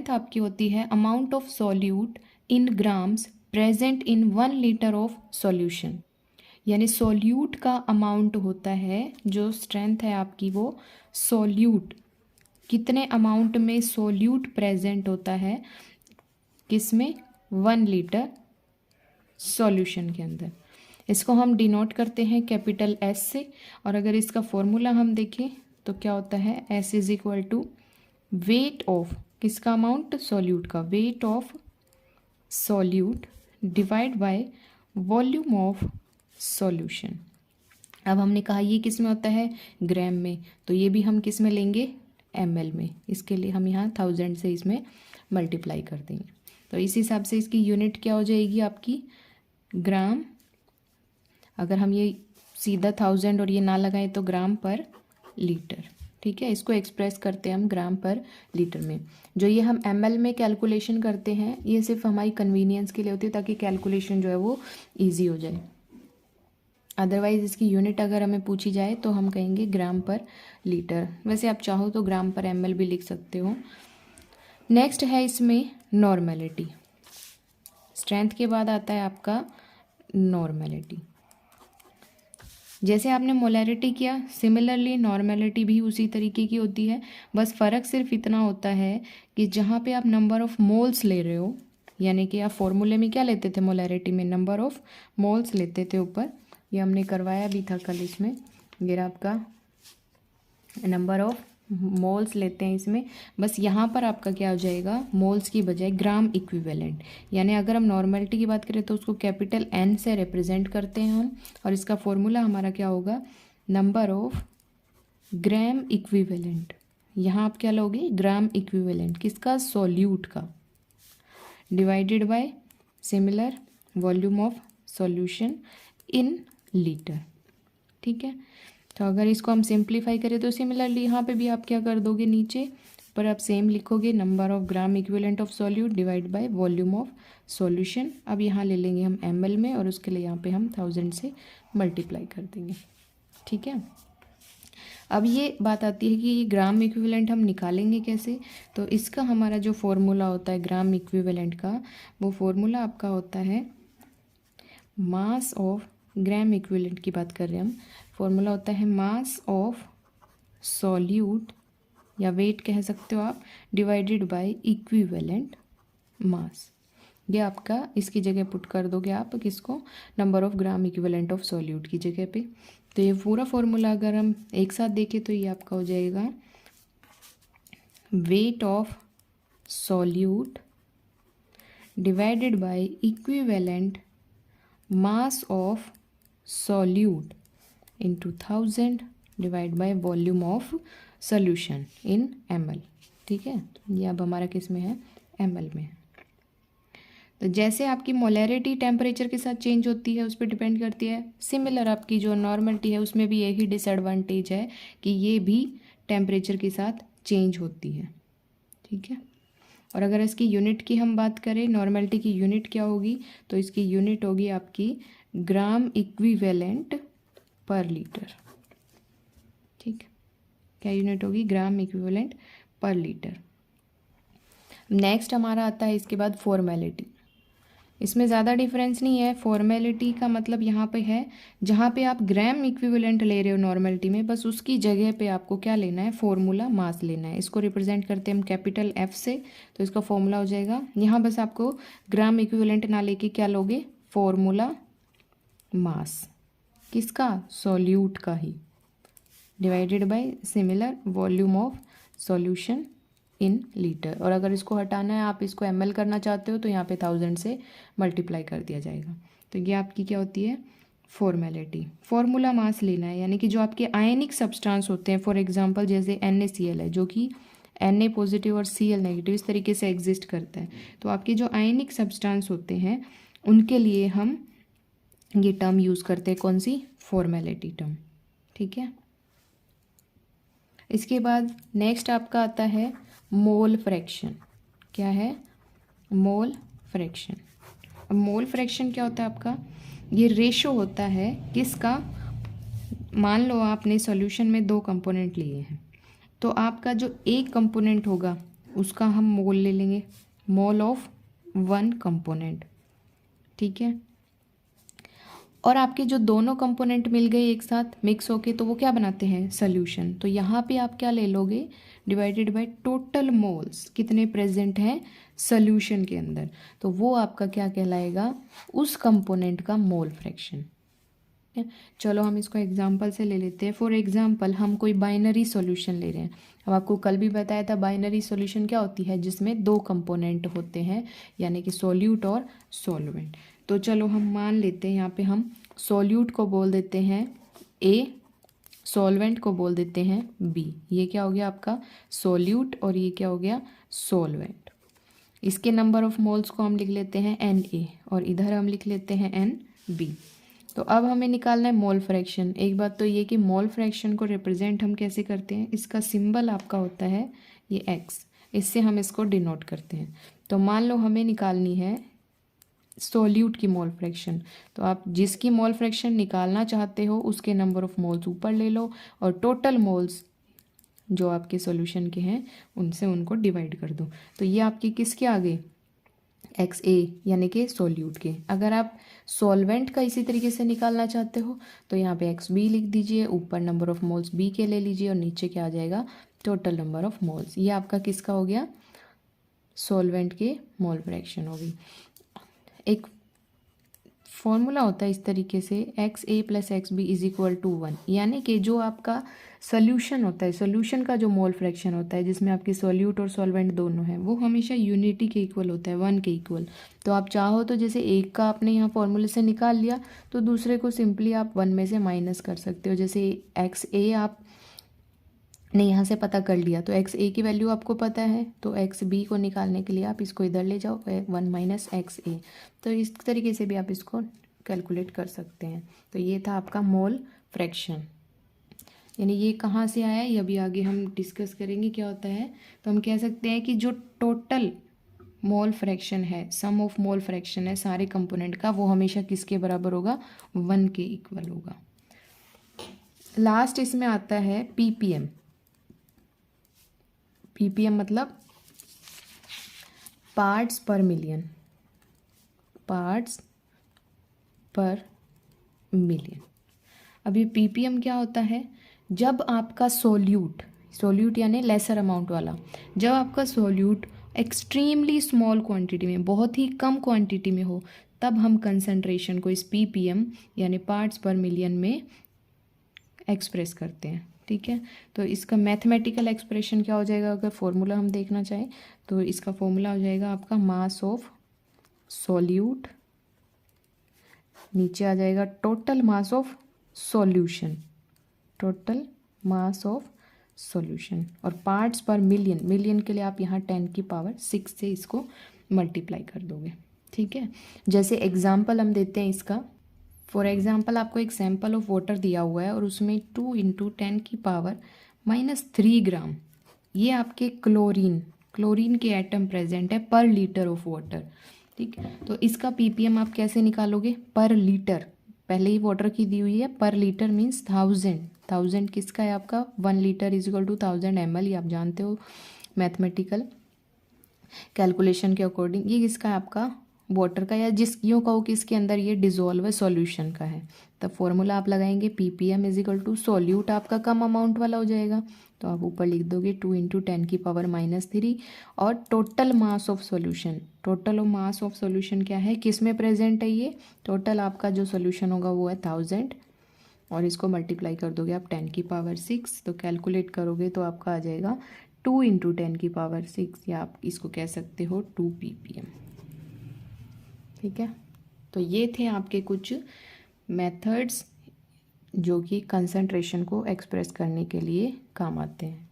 आपकी होती है amount of solute in grams present in 1 litre of solution, यानी सॉल्यूट का अमाउंट होता है, जो स्ट्रेंथ है आपकी वो सॉल्यूट, कितने अमाउंट में सॉल्यूट प्रेजेंट होता है किसमें, 1 लीटर सॉल्यूशन के अंदर। इसको हम डिनोट करते हैं कैपिटल एस से, और अगर इसका फॉर्मूला हम देखें तो क्या होता है, S is equal to weight of किसका अमाउंट, सॉल्यूट का, weight of solute divide by volume of solution. अब हमने कहा ये किस में होता है, ग्राम में, तो ये भी हम किस में लेंगे, ml में। इसके लिए हम यहाँ 1000 से इसमें मल्टीप्लाई कर देंगे, तो इस हिसाब से इसकी यूनिट क्या हो जाएगी आपकी, ग्राम। अगर हम ये सीधा 1000 और ये ना लगाएं तो ग्राम पर लीटर, ठीक है। इसको एक्सप्रेस करते हैं हम ग्राम पर लीटर में। जो ये हम ml में कैलकुलेशन करते हैं ये सिर्फ हमारी कन्वीनियंस के लिए होती है, ताकि कैलकुलेशन जो है वो ईजी हो जाए। अदरवाइज़ इसकी यूनिट अगर हमें पूछी जाए तो हम कहेंगे ग्राम पर लीटर। वैसे आप चाहो तो ग्राम पर ml भी लिख सकते हो। नेक्स्ट है इसमें नॉर्मेलिटी। स्ट्रेंथ के बाद आता है आपका नॉर्मेलिटी। जैसे आपने मोलैरिटी किया, सिमिलरली नॉर्मेलिटी भी उसी तरीके की होती है। बस फ़र्क सिर्फ इतना होता है कि जहाँ पे आप नंबर ऑफ़ मोल्स ले रहे हो, यानी कि आप फॉर्मूले में क्या लेते थे, मोलैरिटी में नंबर ऑफ़ मोल्स लेते थे ऊपर, ये हमने करवाया भी था कल। इसमें ये आपका नंबर ऑफ़ मोल्स लेते हैं इसमें। बस यहाँ पर आपका क्या हो जाएगा, मोल्स की बजाय ग्राम इक्विवेलेंट, यानी अगर हम नॉर्मेलिटी की बात करें तो उसको कैपिटल N से रिप्रेजेंट करते हैं हम, और इसका फॉर्मूला हमारा क्या होगा, नंबर ऑफ ग्राम इक्विवेलेंट। यहाँ आप क्या लोगे, ग्राम इक्विवेलेंट किसका, सॉल्यूट का, divided by similar volume of solution in litre, ठीक है। तो अगर इसको हम सिंप्लीफाई करें तो सिमिलरली यहाँ पे भी आप क्या कर दोगे, नीचे पर आप सेम लिखोगे, number of gram equivalent of solute divide by volume of solution. अब यहाँ ले लेंगे हम ml में, और उसके लिए यहाँ पे हम 1000 से मल्टीप्लाई कर देंगे, ठीक है। अब ये बात आती है कि ग्राम इक्विवेलेंट हम निकालेंगे कैसे। तो इसका हमारा जो फॉर्मूला होता है ग्राम इक्विवेलेंट का, वो फॉर्मूला आपका होता है मास ऑफ, ग्राम इक्विवेलेंट की बात कर रहे हैं हम, फॉर्मूला होता है मास ऑफ सॉल्यूट, या वेट कह सकते हो आप, डिवाइडेड बाय इक्विवेलेंट मास। ये आपका, इसकी जगह पुट कर दोगे आप किसको, number of gram equivalent of solute की जगह पे। तो ये पूरा फॉर्मूला अगर हम एक साथ देखें तो ये आपका हो जाएगा wait of solute divided by equivalent mass of solute into 1000 divide by volume of solution in ml, ठीक है। ये अब हमारा किस में है, ml में है। तो जैसे आपकी मोलैरिटी टेम्परेचर के साथ चेंज होती है उस पर डिपेंड करती है, सिमिलर आपकी जो नॉर्मलिटी है उसमें भी यही डिसएडवांटेज है कि ये भी टेम्परेचर के साथ चेंज होती है, ठीक है। और अगर इसकी यूनिट की हम बात करें, नॉर्मलिटी की यूनिट क्या होगी, तो इसकी यूनिट होगी आपकी ग्राम इक्विवेलेंट पर लीटर, ठीक। क्या यूनिट होगी, ग्राम इक्विवेलेंट पर लीटर। नेक्स्ट हमारा आता है इसके बाद फॉर्मेलिटी। इसमें ज़्यादा डिफरेंस नहीं है। फॉर्मेलिटी का मतलब यहाँ पे है जहाँ पे आप ग्राम इक्विवेलेंट ले रहे हो नॉर्मलिटी में, बस उसकी जगह पे आपको क्या लेना है, फॉर्मूला मास लेना है। इसको रिप्रेजेंट करते हैं हम कैपिटल F से, तो इसका फॉर्मूला हो जाएगा, यहाँ बस आपको ग्राम इक्विवेलेंट ना लेके क्या लोगे, फॉर्मूला मास किसका, सॉल्यूट का ही, divided by similar volume of solution in litre. और अगर इसको हटाना है, आप इसको ml करना चाहते हो, तो यहाँ पे 1000 से मल्टीप्लाई कर दिया जाएगा। तो ये आपकी क्या होती है, फॉर्मेलिटी। फॉर्मूला मास लेना है, यानी कि जो आपके आयनिक सब्सटेंस होते हैं, फॉर एग्जांपल जैसे NaCl है, जो कि Na पॉजिटिव और Cl नेगेटिव इस तरीके से एग्जिस्ट करता है। तो आपके जो आयनिक सब्सटेंस होते हैं उनके लिए हम ये टर्म यूज़ करते हैं, कौन सी, फॉर्मेलिटी टर्म, ठीक है। इसके बाद नेक्स्ट आपका आता है मोल फ्रैक्शन। क्या है, मोल फ्रैक्शन। अब मोल फ्रैक्शन क्या होता है आपका, ये रेशो होता है किसका, मान लो आपने सॉल्यूशन में 2 कंपोनेंट लिए हैं, तो आपका जो एक कंपोनेंट होगा उसका हम मोल ले लेंगे, मोल ऑफ वन कंपोनेंट, ठीक है। और आपके जो दोनों कंपोनेंट मिल गए एक साथ मिक्स होके, तो वो क्या बनाते हैं, सॉल्यूशन। तो यहाँ पे आप क्या ले लोगे, डिवाइडेड बाय टोटल मोल्स कितने प्रेजेंट हैं सॉल्यूशन के अंदर, तो वो आपका क्या कहलाएगा, उस कंपोनेंट का मोल फ्रैक्शन। चलो हम इसको एग्जांपल से ले लेते हैं। फॉर एग्जांपल हम कोई बाइनरी सॉल्यूशन ले रहे हैं। अब आपको कल भी बताया था बाइनरी सॉल्यूशन क्या होती है, जिसमें दो कंपोनेंट होते हैं, यानी कि सॉल्यूट और सॉल्वेंट। तो चलो हम मान लेते हैं यहाँ पे हम सॉल्यूट को बोल देते हैं ए, सॉल्वेंट को बोल देते हैं बी। ये क्या हो गया आपका सॉल्यूट और ये क्या हो गया सॉल्वेंट। इसके नंबर ऑफ मोल्स को हम लिख लेते हैं Na और इधर हम लिख लेते हैं Nb। तो अब हमें निकालना है मोल फ्रैक्शन। एक बात तो ये कि मोल फ्रैक्शन को रिप्रेजेंट हम कैसे करते हैं, इसका सिंबल आपका होता है ये x, इससे हम इसको डिनोट करते हैं। तो मान लो हमें निकालनी है सॉल्यूट की मोल फ्रैक्शन, तो आप जिसकी मोल फ्रैक्शन निकालना चाहते हो उसके नंबर ऑफ मोल्स ऊपर ले लो और टोटल मोल्स जो आपके सॉल्यूशन के हैं उनसे उनको डिवाइड कर दो। तो ये आपकी किसके आ गए, XA यानी कि सॉल्यूट के। अगर आप सॉल्वेंट का इसी तरीके से निकालना चाहते हो तो यहाँ पे XB लिख दीजिए, ऊपर नंबर ऑफ मोल्स B के ले लीजिए और नीचे क्या आ जाएगा टोटल नंबर ऑफ मोल्स। ये आपका किसका हो गया, सॉल्वेंट के मोल फ्रैक्शन होगी। एक फॉर्मूला होता है इस तरीके से XA + XB = 1, यानी कि जो आपका सोल्यूशन होता है, सोल्यूशन का जो मोल फ्रैक्शन होता है जिसमें आपके सॉल्यूट और सॉल्वेंट दोनों हैं, वो हमेशा यूनिटी के इक्वल होता है, 1 के इक्वल। तो आप चाहो तो जैसे एक का आपने यहाँ फॉर्मूले से निकाल लिया तो दूसरे को सिंपली आप 1 में से माइनस कर सकते हो। जैसे XA आप ने यहाँ से पता कर लिया तो XA की वैल्यू आपको पता है, तो XB को निकालने के लिए आप इसको इधर ले जाओ 1 - XA। तो इस तरीके से भी आप इसको कैलकुलेट कर सकते हैं। तो ये था आपका मोल फ्रैक्शन, यानी ये कहाँ से आया ये अभी आगे हम डिस्कस करेंगे क्या होता है। तो हम कह सकते हैं कि जो टोटल मोल फ्रैक्शन है, सम ऑफ मोल फ्रैक्शन है सारे कंपोनेंट का, वो हमेशा किसके बराबर होगा, 1 के इक्वल होगा। लास्ट इसमें आता है ppm। ppm मतलब पार्ट्स पर मिलियन, पार्ट्स पर मिलियन। अब ये ppm क्या होता है, जब आपका सोल्यूट यानी लेसर अमाउंट वाला, जब आपका सोल्यूट एक्सट्रीमली स्मॉल क्वांटिटी में, बहुत ही कम क्वांटिटी में हो, तब हम कंसंट्रेशन को इस ppm यानी पार्ट्स पर मिलियन में एक्सप्रेस करते हैं, ठीक है। तो इसका मैथमेटिकल एक्सप्रेशन क्या हो जाएगा, अगर फॉर्मूला हम देखना चाहें तो इसका फॉर्मूला हो जाएगा आपका मास ऑफ सॉल्यूट, नीचे आ जाएगा total mass of solution, total mass of solution, और पार्ट्स पर मिलियन, मिलियन के लिए आप यहाँ 10⁶ से इसको मल्टीप्लाई कर दोगे, ठीक है। जैसे एग्जाम्पल हम देते हैं इसका, फॉर एग्जाम्पल आपको एक सैंपल ऑफ वाटर दिया हुआ है और उसमें 2 × 10⁻³ ग्राम ये आपके क्लोरीन के एटम प्रेजेंट है पर लीटर ऑफ वाटर, ठीक। तो इसका ppm आप कैसे निकालोगे, पर लीटर, पहले ही वाटर की दी हुई है, पर लीटर मीन्स 1000 किसका है आपका, 1 लीटर = 1000 ml, ये आप जानते हो मैथमेटिकल कैलकुलेशन के अकॉर्डिंग। ये किसका है आपका वाटर का, या जिस यूँ कहो कि इसके अंदर ये डिजोल्व है सॉल्यूशन का है, तब फॉर्मूला आप लगाएंगे ppm = सॉल्यूट आपका कम अमाउंट वाला हो जाएगा, तो आप ऊपर लिख दोगे 2 × 10⁻³ और total mass of solution, total mass of solution क्या है, किस में प्रेजेंट है ये, टोटल आपका जो सॉल्यूशन होगा वो है 1000 और इसको मल्टीप्लाई कर दोगे आप 10⁶, तो कैलकुलेट करोगे तो आपका आ जाएगा 2 × 10⁶, या आप इसको कह सकते हो 2 ppm, ठीक है। तो ये थे आपके कुछ मेथड्स जो कि कंसंट्रेशन को एक्सप्रेस करने के लिए काम आते हैं।